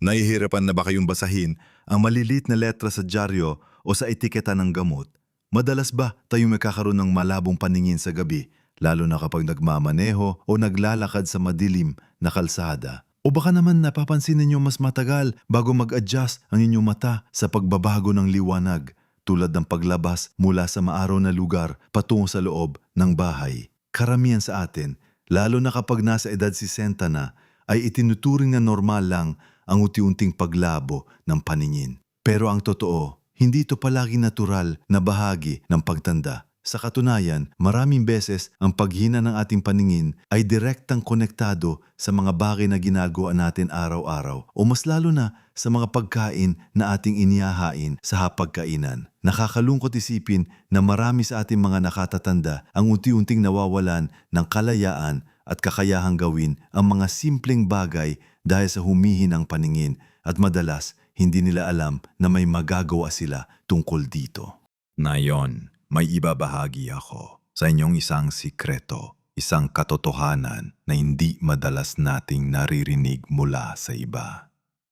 Nahihirapan na ba kayong basahin ang maliliit na letra sa dyaryo o sa etiketa ng gamot? Madalas ba tayong magkakaroon ng malabong paningin sa gabi, lalo na kapag nagmamaneho o naglalakad sa madilim na kalsada? O baka naman napapansin ninyo mas matagal bago mag-adjust ang inyong mata sa pagbabago ng liwanag, tulad ng paglabas mula sa maaraw na lugar patungo sa loob ng bahay. Karamihan sa atin, lalo na kapag nasa edad 60 na, ay itinuturing na normal lang ang unti-unting paglabo ng paningin. Pero ang totoo, hindi ito palaging natural na bahagi ng pagtanda. Sa katunayan, maraming beses ang paghina ng ating paningin ay direktang konektado sa mga bagay na ginagawa natin araw-araw o mas lalo na sa mga pagkain na ating inihahain sa hapagkainan. Nakakalungkot isipin na marami sa ating mga nakatatanda ang unti-unting nawawalan ng kalayaan at kakayahang gawin ang mga simpleng bagay dahil sa humihinang paningin at madalas hindi nila alam na may magagawa sila tungkol dito. Ngayon, may ibabahagi ako sa inyong isang sikreto, isang katotohanan na hindi madalas nating naririnig mula sa iba.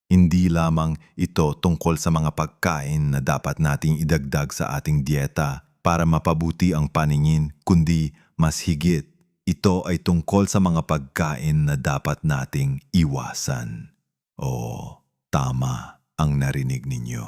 Hindi lamang ito tungkol sa mga pagkain na dapat nating idagdag sa ating dieta para mapabuti ang paningin, kundi mas higit, ito ay tungkol sa mga pagkain na dapat nating iwasan. Oo, tama ang narinig ninyo.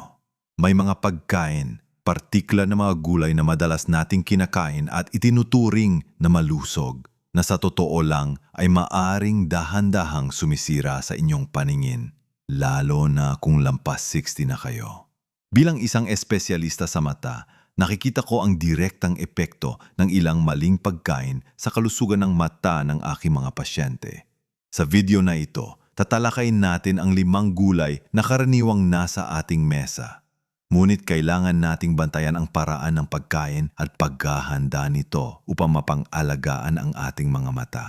May mga pagkain, partikular na mga gulay na madalas nating kinakain at itinuturing na malusog, na sa totoo lang ay maaring dahan-dahang sumisira sa inyong paningin, lalo na kung lampas 60 na kayo. Bilang isang espesyalista sa mata, nakikita ko ang direktang epekto ng ilang maling pagkain sa kalusugan ng mata ng aking mga pasyente. Sa video na ito, tatalakayin natin ang 5 gulay na karaniwang nasa ating mesa. Ngunit kailangan nating bantayan ang paraan ng pagkain at paghahanda nito upang mapang-alagaan ang ating mga mata.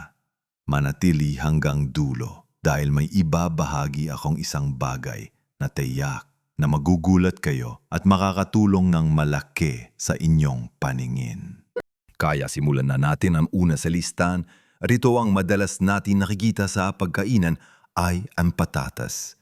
Manatili hanggang dulo dahil may ibabahagi akong isang bagay na tiyak na magugulat kayo at makakatulong ng malaki sa inyong paningin. Kaya simulan na natin ang una sa listahan. Rito ang madalas natin nakikita sa pagkainan ay ang patatas.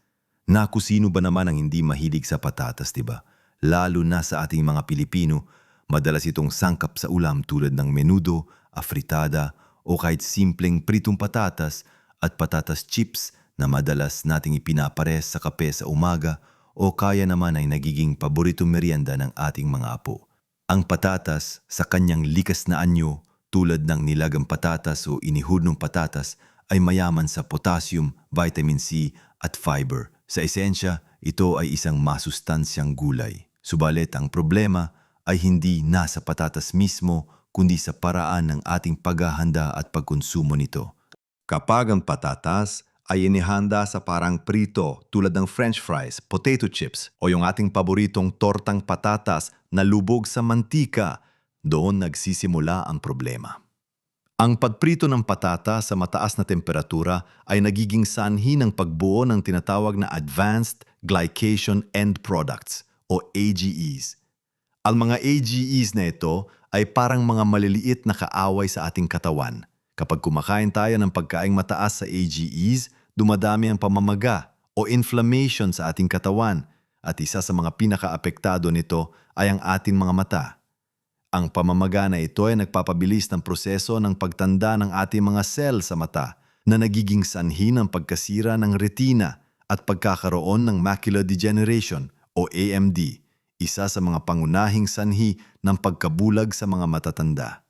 Naku, sino ba naman ang hindi mahilig sa patatas, diba? Lalo na sa ating mga Pilipino, madalas itong sangkap sa ulam tulad ng menudo, afritada o kahit simpleng pritong patatas at patatas chips na madalas nating ipinapares sa kape sa umaga o kaya naman ay nagiging paboritong merienda ng ating mga apo. Ang patatas sa kanyang likas na anyo tulad ng nilagang patatas o inihudnong patatas ay mayaman sa potassium, vitamin C at fiber. Sa esensya, ito ay isang masustansyang gulay. Subalit ang problema ay hindi nasa patatas mismo kundi sa paraan ng ating paghahanda at pagkonsumo nito. Kapag ang patatas ay inihanda sa parang prito tulad ng french fries, potato chips o yung ating paboritong tortang patatas na lubog sa mantika, doon nagsisimula ang problema. Ang pagprito ng patata sa mataas na temperatura ay nagiging sanhi ng pagbuo ng tinatawag na Advanced Glycation End Products o AGEs. Ang mga AGEs na ito ay parang mga maliliit na kaaway sa ating katawan. Kapag kumakain tayo ng pagkaing mataas sa AGEs, dumadami ang pamamaga o inflammation sa ating katawan at isa sa mga pinakaapektado nito ay ang ating mga mata. Ang pamamaga na ito ay nagpapabilis ng proseso ng pagtanda ng ating mga sel sa mata na nagiging sanhi ng pagkasira ng retina at pagkakaroon ng macular degeneration o AMD, isa sa mga pangunahing sanhi ng pagkabulag sa mga matatanda.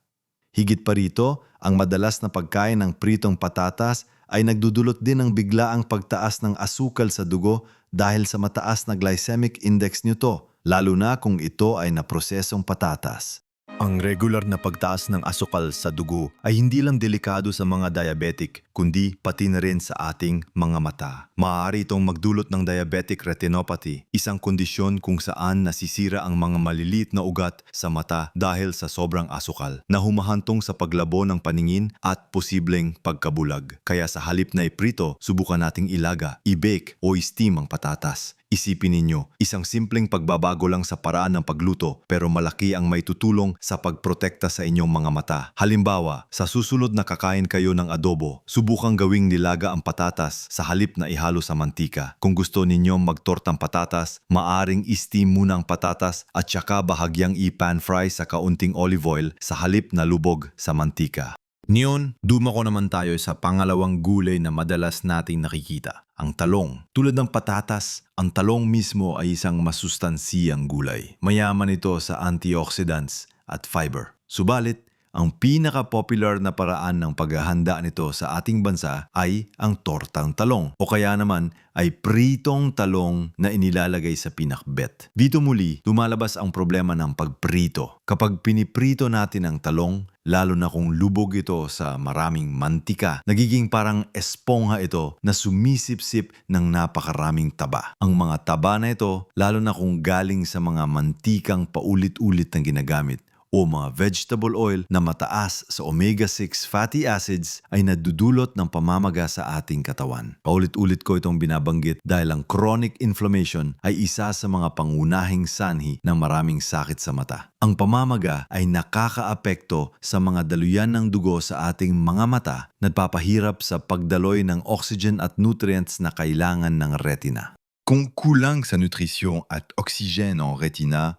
Higit pa rito, ang madalas na pagkain ng pritong patatas ay nagdudulot din ng biglaang pagtaas ng asukal sa dugo dahil sa mataas na glycemic index nito, lalo na kung ito ay naprosesong patatas. Ang regular na pagtaas ng asukal sa dugo ay hindi lang delikado sa mga diabetic, kundi pati na rin sa ating mga mata. Maaari itong magdulot ng diabetic retinopathy, isang kondisyon kung saan nasisira ang mga maliliit na ugat sa mata dahil sa sobrang asukal, na humahantong sa paglabo ng paningin at posibleng pagkabulag. Kaya sa halip na iprito, subukan nating ilaga, i-bake o i-steam ang patatas. Isipin ninyo, isang simpleng pagbabago lang sa paraan ng pagluto pero malaki ang maitutulong sa pagprotekta sa inyong mga mata. Halimbawa, sa susunod na kakain kayo ng adobo, subukang gawing nilaga ang patatas sa halip na ihalo sa mantika. Kung gusto ninyong magtortang patatas, maaring i-steam muna ang patatas at saka bahagyang i-pan fry sa kaunting olive oil sa halip na lubog sa mantika. Ngayon, dumako naman tayo sa pangalawang gulay na madalas nating nakikita, ang talong. Tulad ng patatas, ang talong mismo ay isang masustansiyang gulay. Mayaman ito sa antioxidants at fiber. Subalit, ang pinaka-popular na paraan ng paghahanda nito sa ating bansa ay ang tortang talong o kaya naman ay pritong talong na inilalagay sa pinakbet. Dito muli, lumalabas ang problema ng pagprito. Kapag piniprito natin ang talong, lalo na kung lubog ito sa maraming mantika, nagiging parang espongha ito na sumisipsip ng napakaraming taba. Ang mga taba na ito, lalo na kung galing sa mga mantikang paulit-ulit na ginagamit, o mga vegetable oil na mataas sa omega-6 fatty acids ay nadudulot ng pamamaga sa ating katawan. Paulit-ulit ko itong binabanggit dahil ang chronic inflammation ay isa sa mga pangunahing sanhi ng maraming sakit sa mata. Ang pamamaga ay nakakaapekto sa mga daluyan ng dugo sa ating mga mata, nagpapahirap sa pagdaloy ng oxygen at nutrients na kailangan ng retina. Kung kulang sa nutrisyon at oxygen ang retina,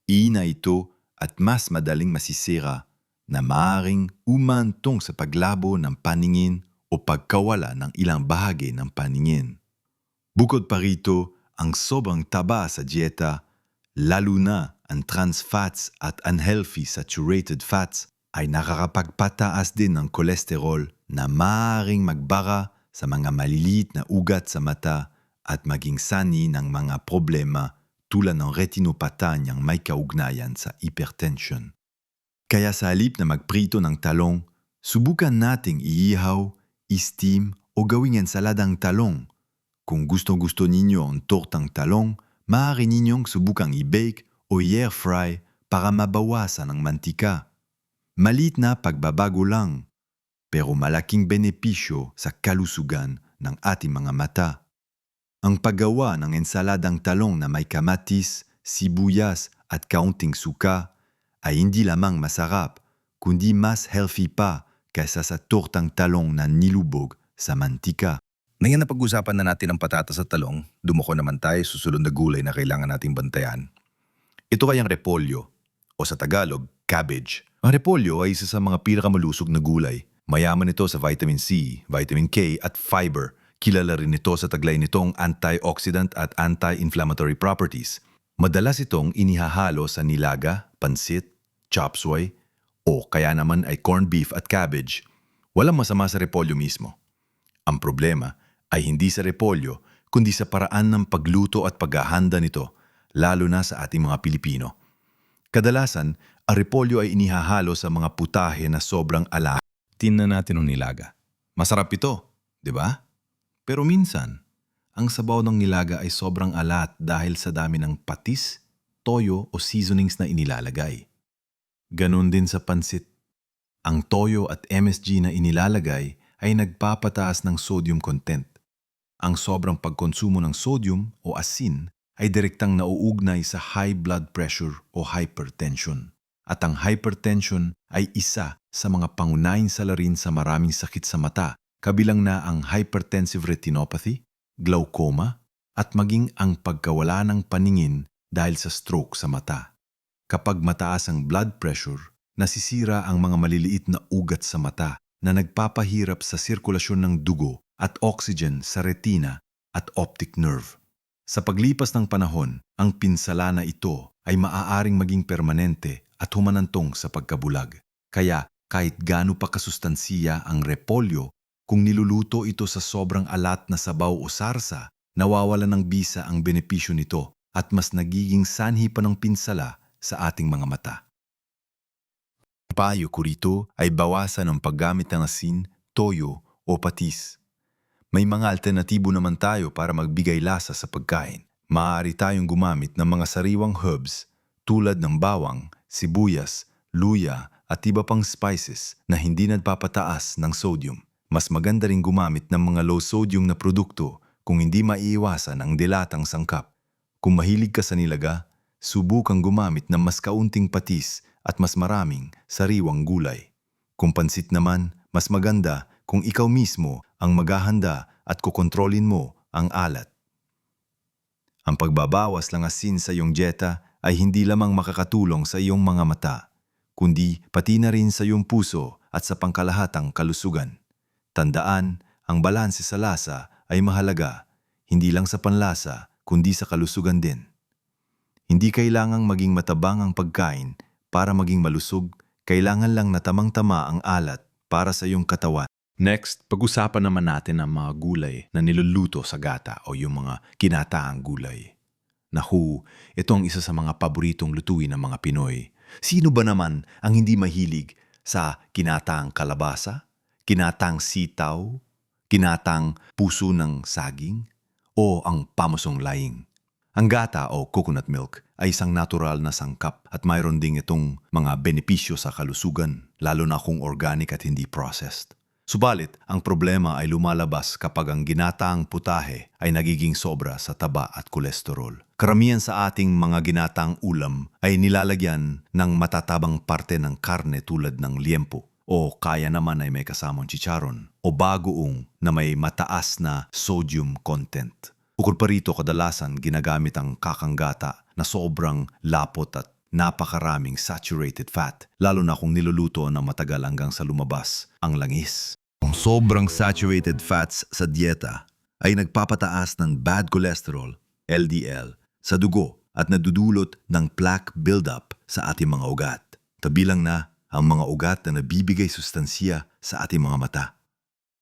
ina ito at mas madaling masisira na maaaring umantong sa paglabo ng paningin o pagkawala ng ilang bahagi ng paningin. Bukod pa rito, ang sobrang taba sa dieta, lalo na ang trans fats at unhealthy saturated fats, ay nakakapagpataas din ng kolesterol na maaaring magbara sa mga maliliit na ugat sa mata at maging sanhi ng mga problema tulad ng retinopatanyang may kaugnayan sa hypertension. Kaya sa halip na magprito ng talong, subukan nating iihaw, i-steam o gawing ensaladang talong. Kung gusto ninyo ang tortang talong, maaari ninyong subukang i-bake o i-air fry para mabawasan ang mantika. Maliit na pagbabago lang, pero malaking benepisyo sa kalusugan ng ating mga mata. Ang paggawa ng ensaladang talong na may kamatis, sibuyas at kaunting suka ay hindi lamang masarap, kundi mas healthy pa kaysa sa tortang talong na nilubog sa mantika. Ngayon na pag-usapan na natin ang patatas at talong, dumako naman tayo sa susunod na gulay na kailangan nating bantayan. Ito ay ang repolyo, o sa Tagalog, cabbage. Ang repolyo ay isa sa mga pinakamalusog na gulay. Mayaman ito sa vitamin C, vitamin K at fiber. Kilala rin ito sa taglay nitong antioxidant at anti-inflammatory properties. Madalas itong inihahalo sa nilaga, pansit, chop suey, o kaya naman ay corned beef at cabbage. Walang masama sa repolyo mismo. Ang problema ay hindi sa repolyo, kundi sa paraan ng pagluto at paghahanda nito, lalo na sa ating mga Pilipino. Kadalasan, ang repolyo ay inihahalo sa mga putahe na sobrang alat. Tingnan natin ang nilaga. Masarap ito, di ba? Pero minsan, ang sabaw ng nilaga ay sobrang alat dahil sa dami ng patis, toyo o seasonings na inilalagay. Ganon din sa pansit. Ang toyo at MSG na inilalagay ay nagpapataas ng sodium content. Ang sobrang pagkonsumo ng sodium o asin ay direktang nauugnay sa high blood pressure o hypertension. At ang hypertension ay isa sa mga pangunahing salarin sa maraming sakit sa mata, kabilang na ang hypertensive retinopathy, glaucoma, at maging ang pagkawala ng paningin dahil sa stroke sa mata. Kapag mataas ang blood pressure, nasisira ang mga maliliit na ugat sa mata na nagpapahirap sa sirkulasyon ng dugo at oxygen sa retina at optic nerve. Sa paglipas ng panahon, ang pinsala na ito ay maaaring maging permanente at humanantong sa pagkabulag. Kaya kahit gaano pa kasustansiya ang repolyo, kung niluluto ito sa sobrang alat na sabaw o sarsa, nawawala ng bisa ang benepisyo nito at mas nagiging sanhi pa ng pinsala sa ating mga mata. Ang payo ko rito ay bawasan ang paggamit ng asin, toyo o patis. May mga alternatibo naman tayo para magbigay lasa sa pagkain. Maaari tayong gumamit ng mga sariwang herbs tulad ng bawang, sibuyas, luya at iba pang spices na hindi nagpapataas ng sodium. Mas maganda rin gumamit ng mga low-sodium na produkto kung hindi maiiwasan ang dilatang sangkap. Kung mahilig ka sa nilaga, subukang gumamit ng mas kaunting patis at mas maraming sariwang gulay. Kung pansit naman, mas maganda kung ikaw mismo ang maghahanda at kukontrolin mo ang alat. Ang pagbabawas ng asin sa iyong dieta ay hindi lamang makakatulong sa iyong mga mata, kundi pati na rin sa iyong puso at sa pangkalahatang kalusugan. Tandaan, ang balanse sa lasa ay mahalaga, hindi lang sa panlasa, kundi sa kalusugan din. Hindi kailangang maging matabang ang pagkain para maging malusog, kailangan lang na tamang-tama ang alat para sa iyong katawan. Next, pag-usapan naman natin ang mga gulay na niluluto sa gata o yung mga kinataang gulay. Naku, ito ang isa sa mga paboritong lutuin ng mga Pinoy. Sino ba naman ang hindi mahilig sa kinataang kalabasa, kinataang sitaw, kinataang puso ng saging, o ang pamusong laing? Ang gata o coconut milk ay isang natural na sangkap at mayroon ding itong mga benepisyo sa kalusugan, lalo na kung organic at hindi processed. Subalit, ang problema ay lumalabas kapag ang ginataang putahe ay nagiging sobra sa taba at kolesterol. Karamihan sa ating mga ginataang ulam ay nilalagyan ng matatabang parte ng karne tulad ng liempo, o kaya naman ay may kasamang chicharon o bagoong na may mataas na sodium content. Bukod pa rito, kadalasan ginagamit ang kakanggata na sobrang lapot at napakaraming saturated fat, lalo na kung niluluto na matagal hanggang sa lumabas ang langis. Ang sobrang saturated fats sa dieta ay nagpapataas ng bad cholesterol, LDL, sa dugo at nadudulot ng plaque buildup sa ating mga ugat. Kabilang na ang mga ugat na nabibigay sustansiya sa ating mga mata.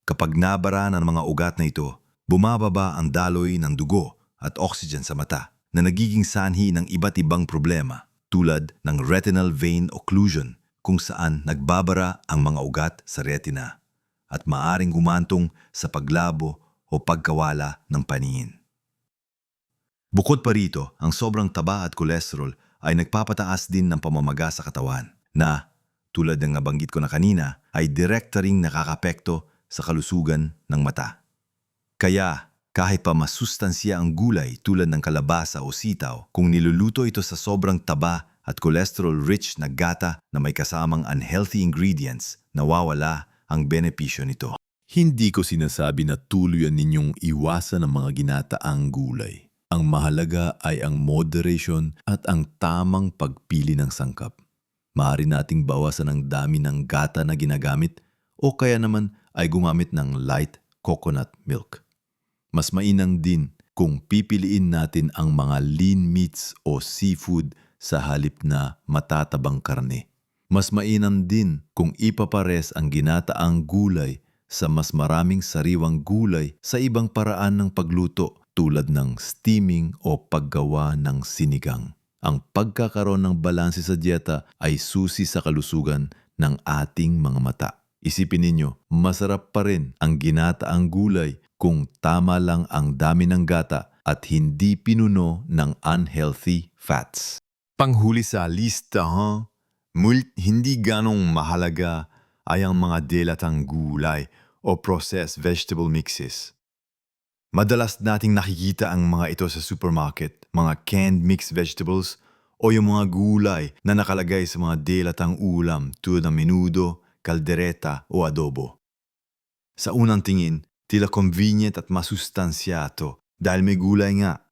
Kapag nabara ng mga ugat na ito, bumababa ang daloy ng dugo at oxygen sa mata na nagiging sanhi ng iba't ibang problema tulad ng retinal vein occlusion kung saan nagbabara ang mga ugat sa retina at maaring gumantong sa paglabo o pagkawala ng paningin. Bukod pa rito, ang sobrang taba at kolesterol ay nagpapataas din ng pamamaga sa katawan na, tulad ng nabanggit ko na kanina, ay direkta ring nakakapekto sa kalusugan ng mata. Kaya, kahit pa masustansya ang gulay tulad ng kalabasa o sitaw, kung niluluto ito sa sobrang taba at cholesterol-rich na gata na may kasamang unhealthy ingredients, nawawala ang benepisyo nito. Hindi ko sinasabi na tuluyan ninyong iwasan ang mga ginataang gulay. Ang mahalaga ay ang moderation at ang tamang pagpili ng sangkap. Maaari nating bawasan ang dami ng gata na ginagamit o kaya naman ay gumamit ng light coconut milk. Mas mainam din kung pipiliin natin ang mga lean meats o seafood sa halip na matatabang karne. Mas mainam din kung ipapares ang ginataang gulay sa mas maraming sariwang gulay sa ibang paraan ng pagluto tulad ng steaming o paggawa ng sinigang. Ang pagkakaroon ng balanse sa dieta ay susi sa kalusugan ng ating mga mata. Isipin ninyo, masarap pa rin ang ginataang gulay kung tama lang ang dami ng gata at hindi pinuno ng unhealthy fats. Panghuli sa lista, hindi ganong mahalaga ay ang mga delatang gulay o processed vegetable mixes. Madalas nating nakikita ang mga ito sa supermarket, mga canned mixed vegetables o yung mga gulay na nakalagay sa mga delatang ulam tulad ng menudo, kaldereta o adobo. Sa unang tingin, tila convenient at masustansyato dahil may gulay nga.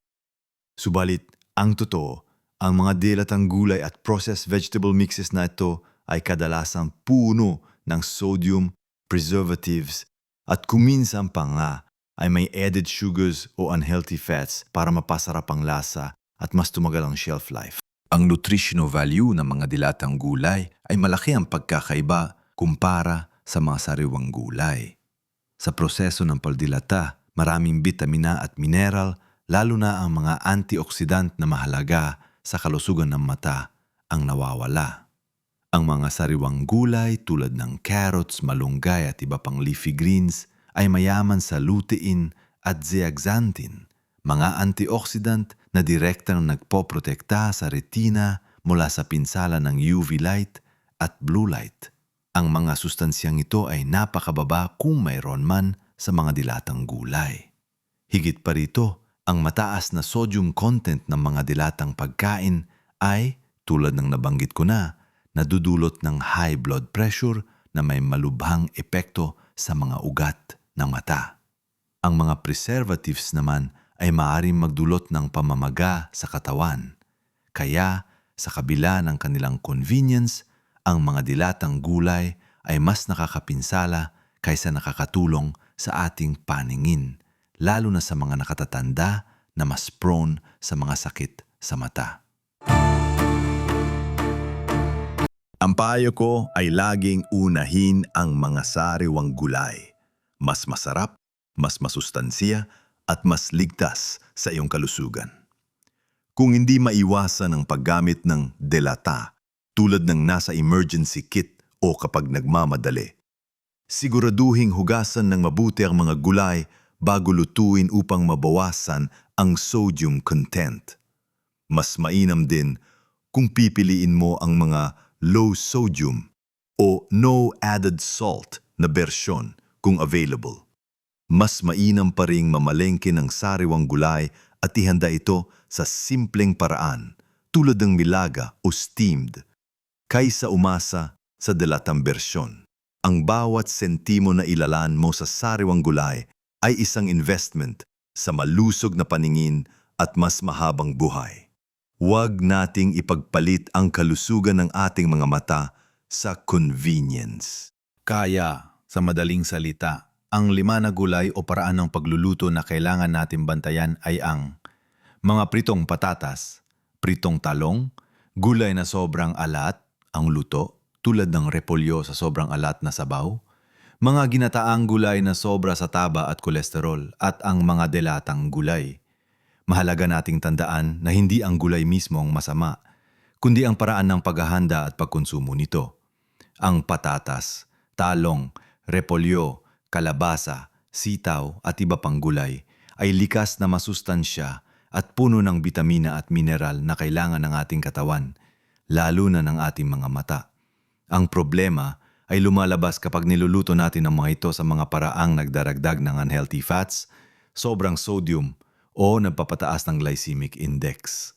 Subalit, ang totoo, ang mga delatang gulay at processed vegetable mixes na ito ay kadalasang puno ng sodium, preservatives, at kuminsan pa nga ay may added sugars o unhealthy fats para mapasarap ang lasa at mas tumagal ang shelf life. Ang nutritional value ng mga dilatang gulay ay malaki ang pagkakaiba kumpara sa mga sariwang gulay. Sa proseso ng pagdilata, maraming bitamina at mineral, lalo na ang mga antioxidant na mahalaga sa kalusugan ng mata ang nawawala. Ang mga sariwang gulay tulad ng carrots, malunggay at iba pang leafy greens ay mayaman sa lutein at zeaxanthin, mga antioxidant na direktang nagpoprotekta sa retina mula sa pinsala ng UV light at blue light. Ang mga sustansyang ito ay napakababa kung mayroon man sa mga dilatang gulay. Higit pa rito, Ang mataas na sodium content ng mga dilatang pagkain ay, tulad ng nabanggit ko na, nadudulot ng high blood pressure na may malubhang epekto sa mga ugat ng mata. Ang mga preservatives naman ay maaaring magdulot ng pamamaga sa katawan. Kaya, sa kabila ng kanilang convenience, ang mga dilatang gulay ay mas nakakapinsala kaysa nakakatulong sa ating paningin, lalo na sa mga nakatatanda na mas prone sa mga sakit sa mata. Ang payo ko ay laging unahin ang mga sariwang gulay. Mas masarap, mas masustansiya, at mas ligtas sa iyong kalusugan. Kung hindi maiwasan ang paggamit ng delata tulad ng nasa emergency kit o kapag nagmamadali, siguraduhing hugasan ng mabuti ang mga gulay bago lutuin upang mabawasan ang sodium content. Mas mainam din kung pipiliin mo ang mga low sodium o no added salt na bersyon kung available. Mas mainam pa ring mamalengke ng sariwang gulay at ihanda ito sa simpleng paraan tulad ng nilaga o steamed kaysa umasa sa delatang bersyon. Ang bawat sentimo na ilalaan mo sa sariwang gulay ay isang investment sa malusog na paningin at mas mahabang buhay. Huwag nating ipagpalit ang kalusugan ng ating mga mata sa convenience. Kaya, sa madaling salita, ang 5 na gulay o paraan ng pagluluto na kailangan natin bantayan ay ang mga pritong patatas, pritong talong, gulay na sobrang alat, ang luto, tulad ng repolyo sa sobrang alat na sabaw, mga ginataang gulay na sobra sa taba at kolesterol, at ang mga delatang gulay. Mahalaga nating tandaan na hindi ang gulay mismo ang masama, kundi ang paraan ng paghahanda at pagkonsumo nito. Ang patatas, talong, repolyo, kalabasa, sitaw at iba pang gulay ay likas na masustansya at puno ng bitamina at mineral na kailangan ng ating katawan, lalo na ng ating mga mata. Ang problema ay lumalabas kapag niluluto natin ang mga ito sa mga paraang nagdaragdag ng unhealthy fats, sobrang sodium o nagpapataas ng glycemic index.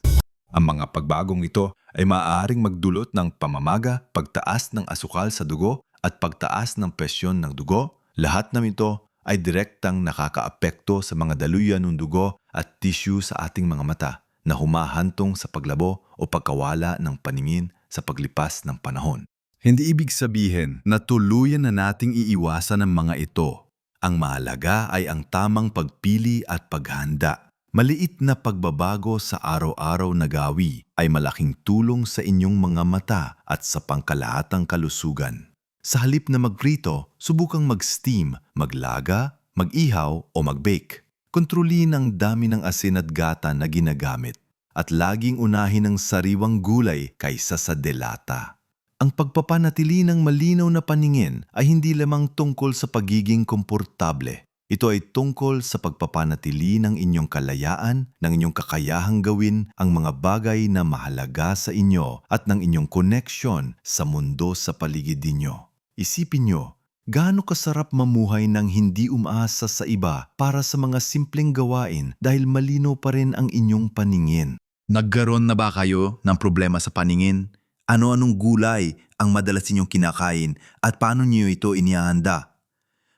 Ang mga pagbagong ito ay maaaring magdulot ng pamamaga, pagtaas ng asukal sa dugo at pagtaas ng presyon ng dugo. Lahat ng ito ay direktang nakakaapekto sa mga daluyan ng dugo at tissue sa ating mga mata na humahantong sa paglabo o pagkawala ng paningin sa paglipas ng panahon. Hindi ibig sabihin na tuluyan na nating iiwasan ang mga ito. Ang mahalaga ay ang tamang pagpili at paghanda. Maliit na pagbabago sa araw-araw na gawi ay malaking tulong sa inyong mga mata at sa pangkalahatang kalusugan. Sa halip na magprito, subukang mag-steam, maglaga, mag-ihaw o mag-bake. Kontrolin ang dami ng asin at gata na ginagamit at laging unahin ang sariwang gulay kaysa sa delata. Ang pagpapanatili ng malinaw na paningin ay hindi lamang tungkol sa pagiging komportable. Ito ay tungkol sa pagpapanatili ng inyong kalayaan, ng inyong kakayahang gawin ang mga bagay na mahalaga sa inyo at ng inyong koneksyon sa mundo sa paligid ninyo. Isipin nyo, gaano kasarap mamuhay ng hindi umaasa sa iba para sa mga simpleng gawain dahil malinaw pa rin ang inyong paningin. Nagkaroon na ba kayo ng problema sa paningin? Ano-anong gulay ang madalas ninyong kinakain at paano niyo ito inihahanda?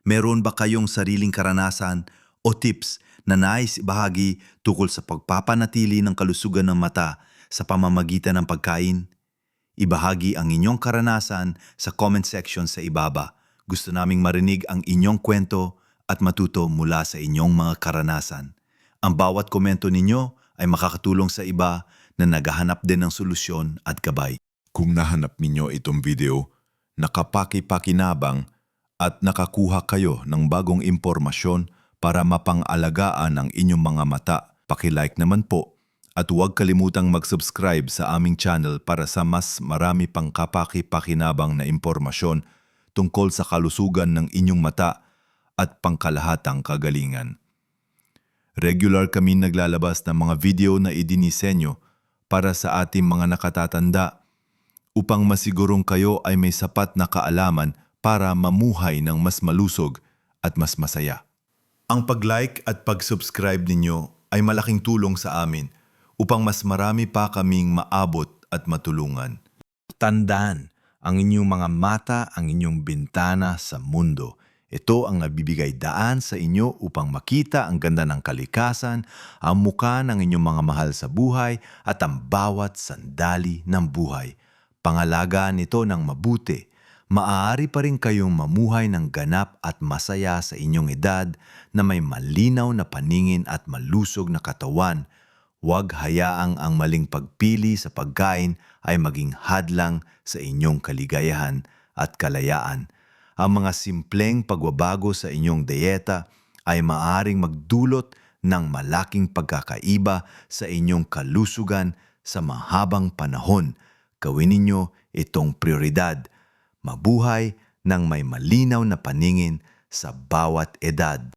Meron ba kayong sariling karanasan o tips na nais ibahagi tungkol sa pagpapanatili ng kalusugan ng mata sa pamamagitan ng pagkain? Ibahagi ang inyong karanasan sa comment section sa ibaba. Gusto naming marinig ang inyong kwento at matuto mula sa inyong mga karanasan. Ang bawat komento ninyo ay makakatulong sa iba na naghahanap din ng solusyon at gabay. Kung nahanap ninyo itong video, nakapaki-pakinabang at nakakuha kayo ng bagong impormasyon para mapang-alagaan ang inyong mga mata, paki-like naman po at huwag kalimutang mag-subscribe sa aming channel para sa mas marami pang kapaki-pakinabang na impormasyon tungkol sa kalusugan ng inyong mata at pangkalahatang kagalingan. Regular kami naglalabas ng mga video na idinisenyo para sa ating mga nakatatanda upang masigurong kayo ay may sapat na kaalaman para mamuhay ng mas malusog at mas masaya. Ang pag-like at pag-subscribe ninyo ay malaking tulong sa amin upang mas marami pa kaming maabot at matulungan. Tandaan, ang inyong mga mata, ang inyong bintana sa mundo. Ito ang nagbibigay daan sa inyo upang makita ang ganda ng kalikasan, ang muka ng inyong mga mahal sa buhay at ang bawat sandali ng buhay. Pangalagaan ito ng mabuti. Maaari pa rin kayong mamuhay ng ganap at masaya sa inyong edad na may malinaw na paningin at malusog na katawan. Huwag hayaang ang maling pagpili sa pagkain ay maging hadlang sa inyong kaligayahan at kalayaan. Ang mga simpleng pagbabago sa inyong dieta ay maaaring magdulot ng malaking pagkakaiba sa inyong kalusugan sa mahabang panahon. Gawin ninyo itong prioridad. Mabuhay ng may malinaw na paningin sa bawat edad.